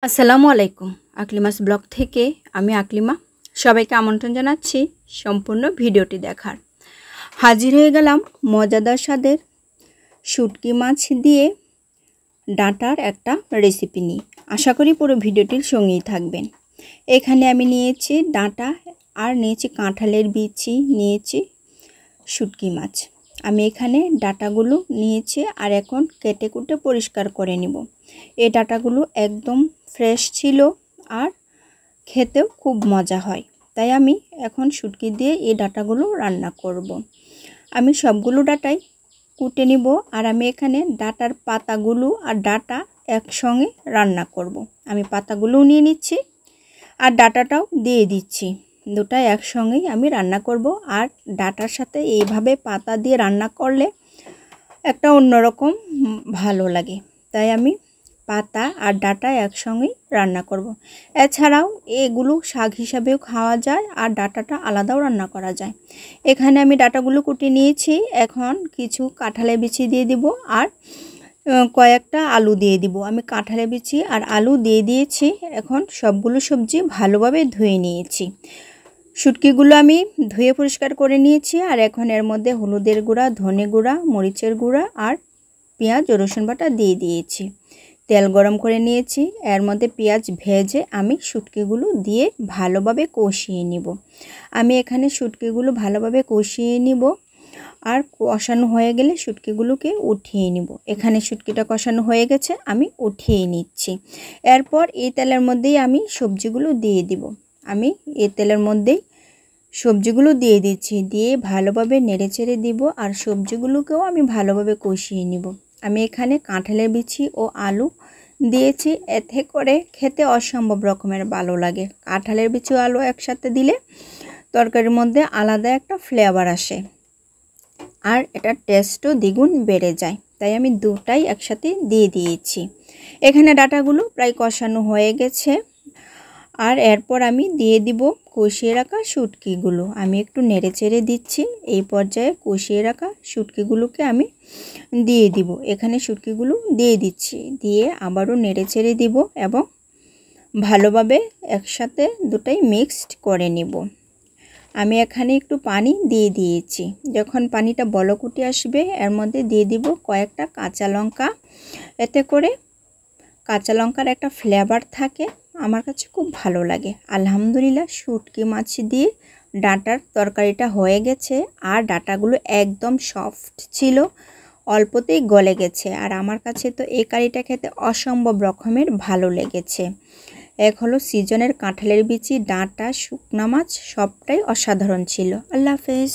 আসসালামু আলাইকুম। আকলিমাস ব্লগ থেকে আমি আকলিমা সবাইকে আমন্ত্রণ জানাচ্ছি সম্পূর্ণ ভিডিওটি দেখার। হাজির হয়ে গেলাম মজাদার স্বাদের শুটকি মাছ দিয়ে ডাঁটার একটা রেসিপি নিয়ে। আশা করি পুরো ভিডিওটির সঙ্গেই থাকবেন। এখানে আমি নিয়েছি ডাঁটা আর নিয়েছি কাঁঠালের বিচি, নিয়েছি শুটকি মাছ। আমি এখানে ডাঁটাগুলো নিয়েছি আর এখন কেটে কুটে পরিষ্কার করে নিব। এই ডাঁটাগুলো একদম ফ্রেশ ছিল আর খেতেও খুব মজা হয়, তাই আমি এখন শুটকি দিয়ে এই ডাঁটাগুলো রান্না করব। আমি সবগুলো ডাঁটাই কুটে নিব আর আমি এখানে ডাঁটার পাতাগুলো আর ডাঁটা একসঙ্গে রান্না করব। আমি পাতাগুলোও নিয়ে নিচ্ছি আর ডাঁটাটাও দিয়ে দিচ্ছি। দুটাই একসঙ্গেই আমি রান্না করব। আর ডাঁটার সাথে এইভাবে পাতা দিয়ে রান্না করলে একটা অন্যরকম ভালো লাগে, তাই আমি পাতা আর ডাঁটা একসঙ্গেই রান্না করব। এছাড়াও এগুলো শাক হিসাবেও খাওয়া যায় আর ডাঁটাটা আলাদাও রান্না করা যায়। এখানে আমি ডাঁটাগুলো কুটে নিয়েছি। এখন কিছু কাঁঠালের বিচি দিয়ে দিব আর কয়েকটা আলু দিয়ে দিব। আমি কাঁঠালের বিচি আর আলু দিয়ে দিয়েছি। এখন সবগুলো সবজি ভালোভাবে ধুয়ে নিয়েছি। শুটকিগুলো আমি ধুয়ে পরিষ্কার করে নিয়েছি আর এখন এর মধ্যে হলুদের গুঁড়া, ধনে গুঁড়া, মরিচের গুঁড়া আর পেঁয়াজ ও রসুন বাটা দিয়ে দিয়েছি। তেল গরম করে নিয়েছি, এর মধ্যে পেঁয়াজ ভেজে আমি শুটকিগুলো দিয়ে ভালোভাবে কষিয়ে নিব। আমি এখানে শুটকিগুলো ভালোভাবে কষিয়ে নিব আর কষানো হয়ে গেলে শুটকিগুলোকে উঠিয়ে নিব। এখানে শুটকিটা কষানো হয়ে গেছে, আমি উঠিয়ে নিচ্ছি। এরপর এই তেলের মধ্যেই আমি সবজিগুলো দিয়ে দিব। আমি এই তেলের মধ্যেই সবজিগুলো দিয়ে দিচ্ছি, দিয়ে ভালোভাবে নেড়েচেড়ে দিব আর সবজিগুলোকেও আমি ভালোভাবে কষিয়ে নিব। আমি এখানে কাঁঠালের বিচি ও আলু দিয়েছি, এতে করে খেতে অসম্ভব রকমের ভালো লাগে। কাঁঠালের বিচি ও আলু একসাথে দিলে তরকারির মধ্যে আলাদা একটা ফ্লেভার আসে আর এটা টেস্টও দ্বিগুণ বেড়ে যায়, তাই আমি দুটাই একসাথে দিয়ে দিয়েছি। এখানে ডাঁটাগুলো প্রায় কষানো হয়ে গেছে আর এরপর আমি দিয়ে দিব কষিয়ে রাখা শুটকিগুলো। আমি একটু নেড়েচেড়ে দিচ্ছি। এই পর্যায়ে কষিয়ে রাখা শুটকিগুলোকে আমি দিয়ে দিব। এখানে শুটকিগুলো দিয়ে দিচ্ছি, দিয়ে আবারও নেড়েচেড়ে দিব এবং ভালোভাবে একসাথে দুটাই মিক্সড করে নিব। আমি এখানে একটু পানি দিয়ে দিয়েছি। যখন পানিটা বলক উঠে আসবে এর মধ্যে দিয়ে দিব কয়েকটা কাঁচা লঙ্কা। এতে করে কাঁচা লঙ্কার একটা ফ্লেভার থাকে, আমার কাছে খুব ভালো লাগে। আলহামদুলিল্লাহ, শুটকি মাছ দিয়ে ডাঁটার তরকারিটা হয়ে গেছে আর ডাঁটাগুলো একদম সফট ছিল, অল্পতেই গলে গেছে। আর আমার কাছে তো এই কারিটা খেতে অসম্ভব রকমের ভালো লেগেছে। এক হলো সিজনের কাঁঠালের বিচি, ডাঁটা, শুকনা মাছ সবটাই অসাধারণ ছিল। আল্লাহ হাফেজ।